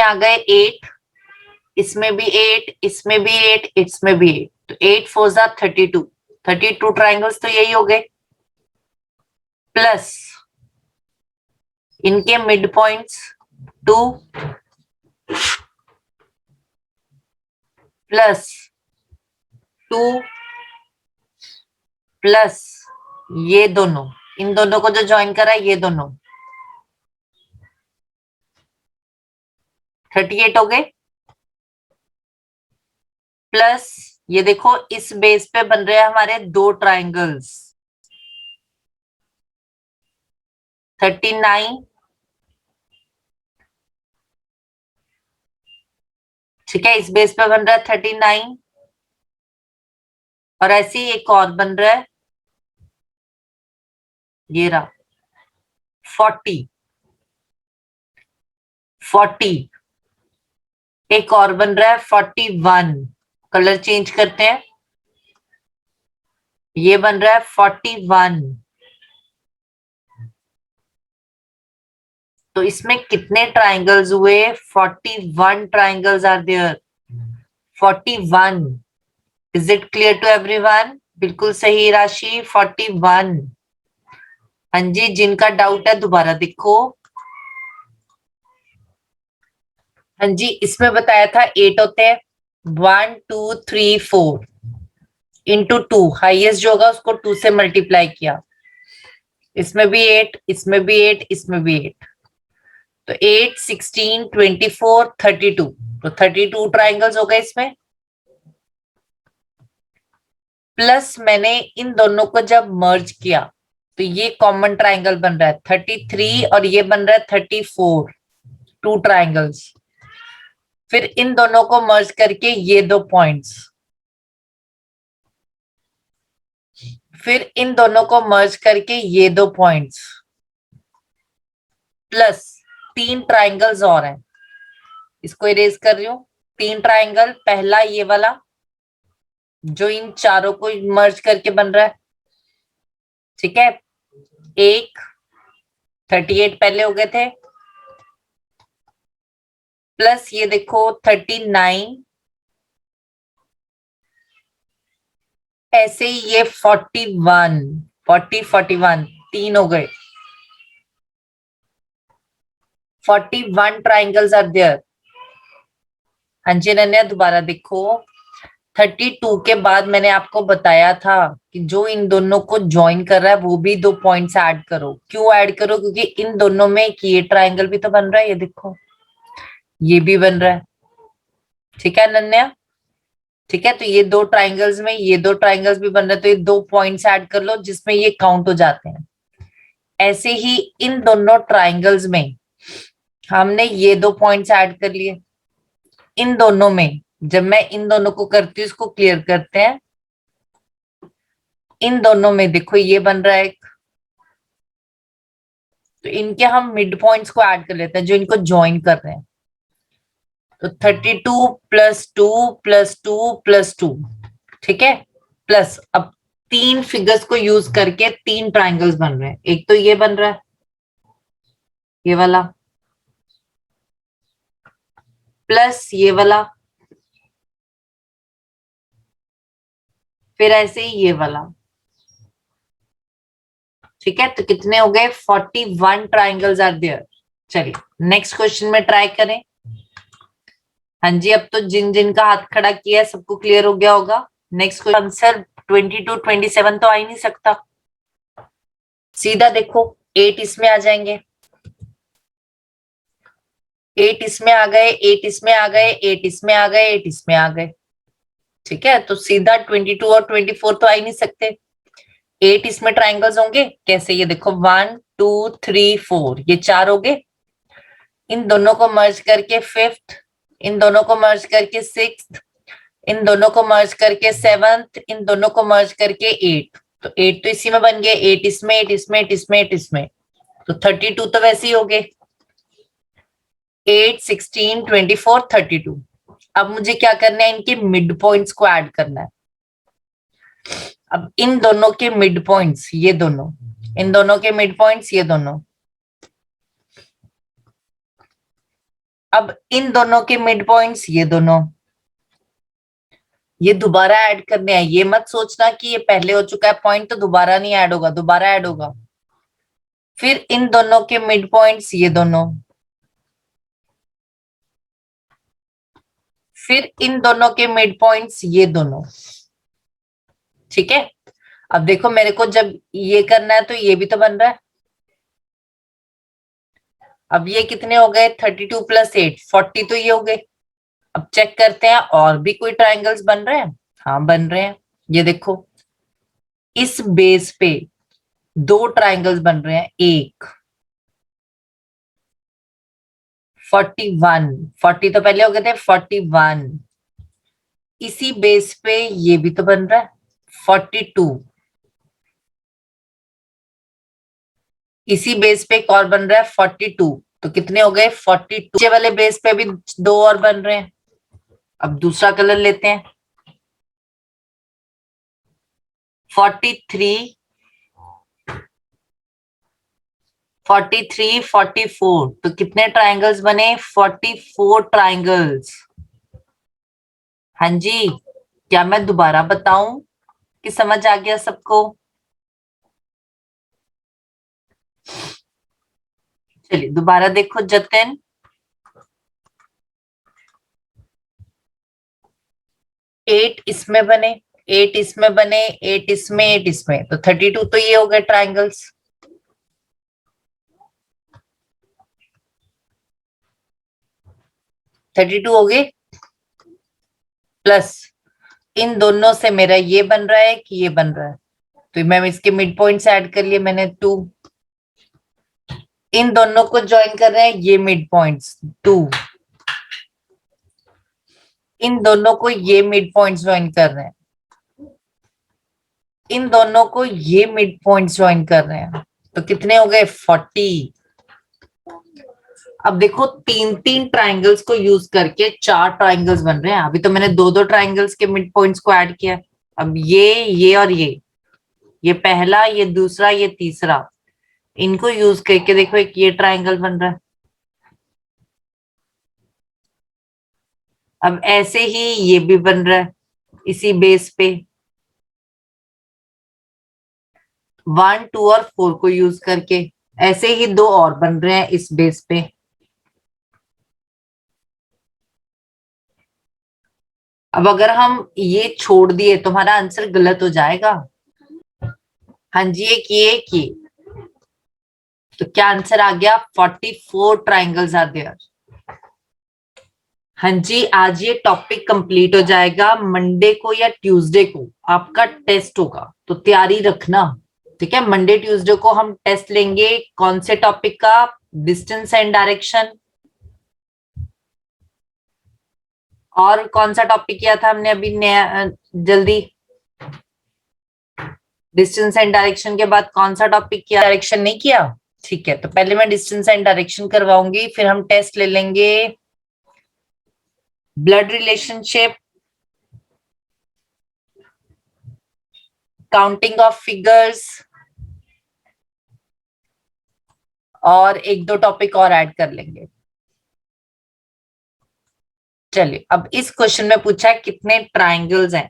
आ गए 8, इसमें भी 8, इसमें भी 8, इसमें भी 8, तो 8 4 जा 32, 32 ट्राइंगल्स तो यही हो गए, प्लस इनके मिड पॉइंट्स 2 प्लस 2 प्लस ये दोनों, इन दोनों को जो ज्वाइन करा ये दोनों 38 हो गए, प्लस ये देखो इस बेस पे बन रहे हैं हमारे दो ट्राइंगल्स 39, ठीक है, इस बेस पे बन रहा है 39 और ऐसे ही एक और बन रहा है, ये रहा 40, 40, एक और बन रहा है 41, कलर चेंज करते हैं, ये बन रहा है 41, तो इसमें कितने ट्राइंगल्स हुए? 41 triangles are there, 41। Is it clear to everyone? बिल्कुल सही राशि 41। हाँ जी, जिनका डाउट है दोबारा देखो। हाँ जी, इसमें बताया था 8 होते हैं, 1 2 3 4 इंटू 2, हाइएस्ट जो होगा उसको 2 से मल्टीप्लाई किया, इसमें भी 8, इसमें भी 8, इसमें भी 8, तो 8 16 24 32, तो 32 ट्राइंगल्स हो गए इसमें, प्लस मैंने इन दोनों को जब मर्ज किया तो ये कॉमन ट्राइंगल बन रहा है 33 और ये बन रहा है 34, 2 ट्राइंगल्स, फिर इन दोनों को मर्ज करके ये 2 पॉइंट्स, फिर इन दोनों को मर्ज करके ये 2 पॉइंट्स, प्लस 3 ट्राइंगल्स और हैं, इसको इरेज कर रही हूं, 3 ट्राइंगल, पहला ये वाला जो इन चारों को मर्ज करके बन रहा है, ठीक है, एक 38 पहले हो गए थे, प्लस ये देखो 39, ऐसे ही ये 41, 41 तीन हो गए, 41 ट्राइंगल्स आर देयर। हाँ जी अनन्या, दोबारा देखो, 32 के बाद मैंने आपको बताया था कि जो इन दोनों को ज्वाइन कर रहा है वो भी 2 पॉइंट्स ऐड करो। क्यों ऐड करो? क्योंकि इन दोनों में एक ये ट्राइंगल भी तो बन रहा है, ये देखो ये भी बन रहा है, ठीक है अनन्या, ठीक है, तो ये 2 ट्राइंगल्स में ये 2 ट्राइंगल्स भी बन रहे हैं, तो ये 2 पॉइंट्स ऐड कर लो जिसमें ये काउंट हो जाते हैं। ऐसे ही इन दोनों ट्राइंगल्स में हमने ये 2 पॉइंट्स ऐड कर लिए, इन दोनों में जब मैं इन दोनों को करती हूँ, इसको क्लियर करते हैं, इन दोनों में देखो ये बन रहा है एक, तो इनके हम मिड पॉइंट्स को ऐड कर लेते हैं जो इनको ज्वाइन कर रहे हैं, तो 32 प्लस 2 प्लस 2 प्लस 2, ठीक है, प्लस अब 3 फिगर्स को यूज करके 3 ट्राइंगल्स बन रहे हैं, एक तो ये बन रहा है ये वाला, प्लस ये वाला, फिर ऐसे ही ये वाला, ठीक है, तो कितने हो गए? 41 ट्राइंगल्स आर देयर। चलिए नेक्स्ट क्वेश्चन में ट्राई करें। हाँ जी, अब तो जिन जिन का हाथ खड़ा किया है सबको क्लियर हो गया होगा। नेक्स्ट क्वेश्चन आंसर 22 27 तो आ ही नहीं सकता, सीधा देखो 8 इसमें आ जाएंगे, 8 इसमें आ गए, 8 इसमें आ गए, 8 इसमें आ गए, 8 इसमें आ गए, ठीक है, तो सीधा 22 और 24 तो आ ही नहीं सकते। 8 इसमें ट्राइंगल्स होंगे कैसे? ये देखो 1 2 3 4, ये 4 हो गए, इन दोनों को मर्ज करके 5th, इन दोनों को मर्ज करके 6th, इन दोनों को मर्ज करके 7th, इन दोनों को मर्ज करके 8, तो 8 तो इसी में बन गए, 8 इसमें, 8 इसमें, 8 इसमें, 8 इसमें, तो 32 तो वैसे ही हो गए, 8 16 24 32। अब मुझे क्या करना है? इनके मिड पॉइंट्स को ऐड करना है। अब इन दोनों के मिड पॉइंट्स ये दोनों, इन दोनों के मिड पॉइंट्स ये दोनों, अब इन दोनों के मिड पॉइंट्स ये दोनों, ये दोबारा ऐड करने हैं। ये मत सोचना कि ये पहले हो चुका है पॉइंट तो दोबारा नहीं ऐड होगा, दोबारा ऐड होगा। फिर इन दोनों के मिड पॉइंट्स ये दोनों, फिर इन दोनों के मिड पॉइंट्स ये दोनों। ठीक है, अब देखो मेरे को जब ये करना है तो ये भी तो बन रहा है। अब ये कितने हो गए, 32 + 8 40 तो ये हो गए। अब चेक करते हैं और भी कोई ट्राइंगल्स बन रहे हैं। हाँ बन रहे हैं, ये देखो इस बेस पे दो ट्राइंगल्स बन रहे हैं। एक 41, 40 तो पहले हो गए थे, 41 इसी बेस पे ये भी तो बन रहा है। 42 इसी बेस पे एक और बन रहा है 42, तो कितने हो गए 42 वाले बेस पे भी दो और बन रहे हैं। अब दूसरा कलर लेते हैं। 43 43 44 तो कितने ट्राइंगल्स बने, 44 ट्राइंगल्स। हाँ जी, क्या मैं दोबारा बताऊं कि समझ आ गया सबको? चलिए दोबारा देखो जतिन। 8 इसमें बने, 8 इसमें बने, 8 इसमें, 8 इसमें, तो 32 तो ये हो गए ट्राइंगल्स। थर्टी टू हो गए, प्लस इन दोनों से मेरा ये बन रहा है कि ये बन रहा है, तो मैं इसके मिड पॉइंट्स ऐड कर लिए मैंने 2। इन दोनों को ज्वाइन कर रहे हैं ये मिड पॉइंट्स 2। इन दोनों को ये मिड पॉइंट्स ज्वाइन कर रहे हैं, इन दोनों को ये मिड पॉइंट्स ज्वाइन कर रहे हैं, तो कितने हो गए 40। अब देखो तीन तीन ट्राइंगल्स को यूज करके 4 ट्राइंगल्स बन रहे हैं। अभी तो मैंने दो दो ट्राइंगल्स के मिड पॉइंट्स को ऐड किया। अब ये और ये पहला, ये दूसरा, ये तीसरा, इनको यूज करके देखो एक ये ट्राइंगल बन रहा है। अब ऐसे ही ये भी बन रहा है इसी बेस पे, 1 2 और 4 को यूज करके। ऐसे ही दो और बन रहे हैं इस बेस पे। अब अगर हम ये छोड़ दिए तो हमारा आंसर गलत हो जाएगा। हाँ जी, एक ये तो क्या आंसर आ गया, 44 ट्राइंगल्स आर देयर। हाँ जी, आज ये टॉपिक कंप्लीट हो जाएगा। मंडे को या ट्यूसडे को आपका टेस्ट होगा, तो तैयारी रखना। ठीक है, मंडे ट्यूसडे को हम टेस्ट लेंगे। कौन से टॉपिक का, डिस्टेंस एंड डायरेक्शन। और कौन सा टॉपिक किया था हमने अभी नया, जल्दी। डिस्टेंस एंड डायरेक्शन के बाद कौन सा टॉपिक किया, डायरेक्शन नहीं किया। ठीक है, तो पहले मैं डिस्टेंस एंड डायरेक्शन करवाऊंगी, फिर हम टेस्ट ले लेंगे blood relationship, counting of figures, और एक दो टॉपिक और ऐड कर लेंगे। चलिए, अब इस क्वेश्चन में पूछा है कितने ट्राइंगल्स हैं।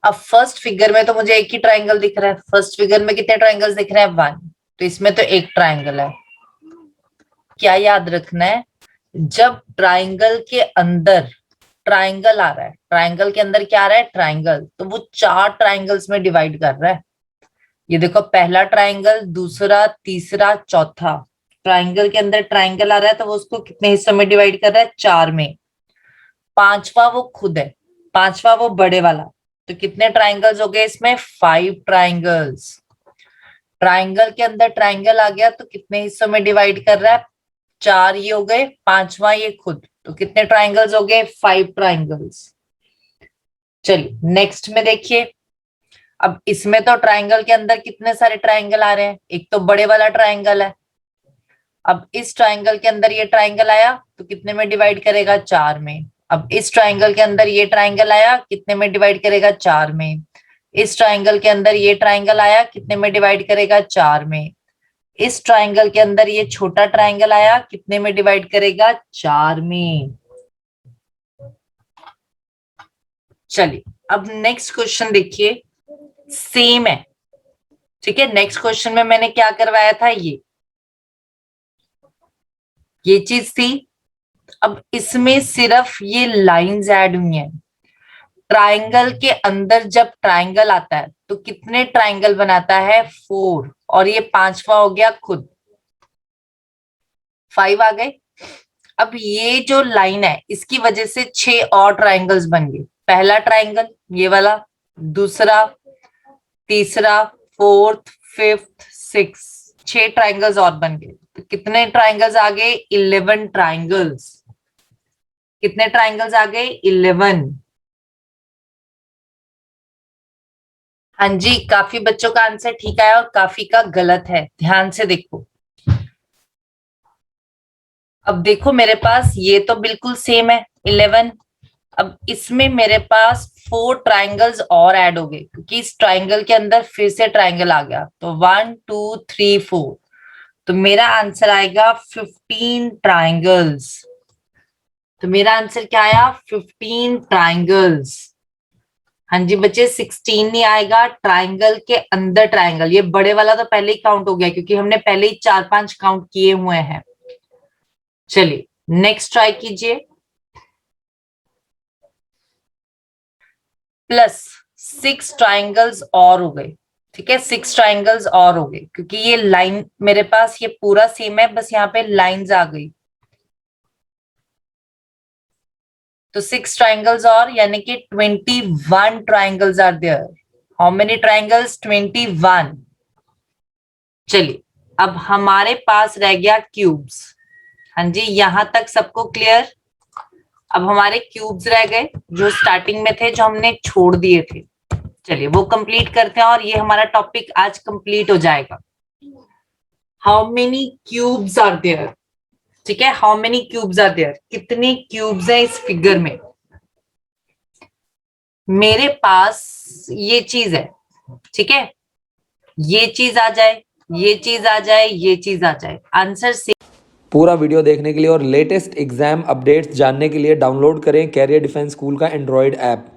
अब फर्स्ट फिगर में तो मुझे एक ही ट्राइंगल दिख रहा है। फर्स्ट फिगर में कितने ट्राइंगल्स दिख रहे हैं, 1, तो इसमें तो एक ट्राइंगल है। क्या याद रखना है, जब ट्राइंगल के अंदर ट्राइंगल आ रहा है, ट्राइंगल के अंदर क्या आ रहा है, ट्राइंगल, तो वो 4 ट्राइंगल्स में डिवाइड कर रहा है। ये देखो पहला ट्राइंगल, दूसरा, तीसरा, चौथा, ट्राइंगल के अंदर ट्राइंगल आ रहा है तो वो उसको कितने हिस्सों में डिवाइड कर रहा है, 4 में। पांचवा वो खुद है, पांचवा वो बड़े वाला, तो कितने ट्राइंगल्स हो गए इसमें, 5 ट्राइंगल्स। ट्राइंगल के अंदर ट्राइंगल आ गया तो कितने हिस्सों में डिवाइड कर रहा है, 4 ये हो गए, पांचवा ये खुद, तो कितने ट्राइंगल्स हो गए, 5 ट्राइंगल्स। चलिए नेक्स्ट में देखिए। अब इसमें तो ट्राइंगल के अंदर कितने सारे ट्राइंगल आ रहे हैं, एक तो बड़े वाला ट्राइंगल है। अब इस ट्राइंगल के अंदर ये ट्राइंगल आया तो कितने में डिवाइड करेगा, 4 में। अब इस ट्राइंगल के अंदर ये ट्राइंगल आया, कितने में डिवाइड करेगा, 4 में। इस ट्राइंगल के अंदर ये ट्राइंगल आया, कितने में डिवाइड करेगा, 4 में। इस ट्राइंगल के अंदर ये छोटा ट्राइंगल आया, कितने में डिवाइड करेगा? 4 में। चलिए अब नेक्स्ट क्वेश्चन देखिए, सेम है, ठीक है। नेक्स्ट क्वेश्चन में मैंने क्या करवाया था, ये चीज थी। अब इसमें सिर्फ ये लाइंस ऐड हुई हैं। ट्राइंगल के अंदर जब ट्राइंगल आता है तो कितने ट्राइंगल बनाता है? 4, और ये 5वां हो गया खुद, 5 आ गए। अब ये जो लाइन है इसकी वजह से 6 और ट्राइंगल्स बन गए। पहला ट्राइंगल ये वाला, दूसरा, तीसरा, फोर्थ, फिफ्थ, सिक्स, 6 ट्राइंगल्स और बन गए। तो कितने ट्राइंगल्स आ गए? 11 ट्राइंगल्स। कितने ट्राइंगल्स आ गए? 11। हाँ जी, काफी बच्चों का आंसर ठीक आया और काफी का गलत है, ध्यान से देखो। अब देखो मेरे पास ये तो बिल्कुल सेम है 11। अब इसमें मेरे पास 4 ट्राइंगल्स और ऐड हो गए क्योंकि इस ट्राइंगल के अंदर फिर से ट्राइंगल आ गया। तो 1 2 3 4, तो मेरा आंसर आएगा 15 ट्राइंगल्स। तो मेरा आंसर क्या आया? 15 ट्राइंगल्स। हाँ जी बच्चे, 16 नहीं आएगा, ट्राइंगल के अंदर ट्राइंगल। ये बड़े वाला तो पहले ही काउंट हो गया क्योंकि हमने पहले ही 4-5 काउंट किए हुए हैं। चलिए नेक्स्ट ट्राई कीजिए। प्लस 6 ट्राइंगल्स और हो गए, ठीक है। 6 ट्राइंगल्स और हो गए क्योंकि ये लाइन मेरे पास ये पूरा सेम है, बस यहाँ पे लाइंस आ गई। तो 6 ट्राइंगल्स और, यानी कि 21 triangles are there. How many triangles? 21। चलिए अब हमारे पास रह गया क्यूब्स। हाँ जी, यहां तक सबको क्लियर? अब हमारे क्यूब्स रह गए जो स्टार्टिंग में थे, जो हमने छोड़ दिए थे। चलिए वो कंप्लीट करते हैं और ये हमारा टॉपिक आज कंप्लीट हो जाएगा। How many cubes are there, ठीक है। How many cubes are there, कितने क्यूब्स हैं इस फिगर में? मेरे पास ये चीज है, ठीक है। ये चीज आ जाए, ये चीज आ जाए, ये चीज आ जाए, आंसर से। पूरा वीडियो देखने के लिए और लेटेस्ट एग्जाम अपडेट्स जानने के लिए डाउनलोड करें कैरियर डिफेंस स्कूल का एंड्रॉयड ऐप।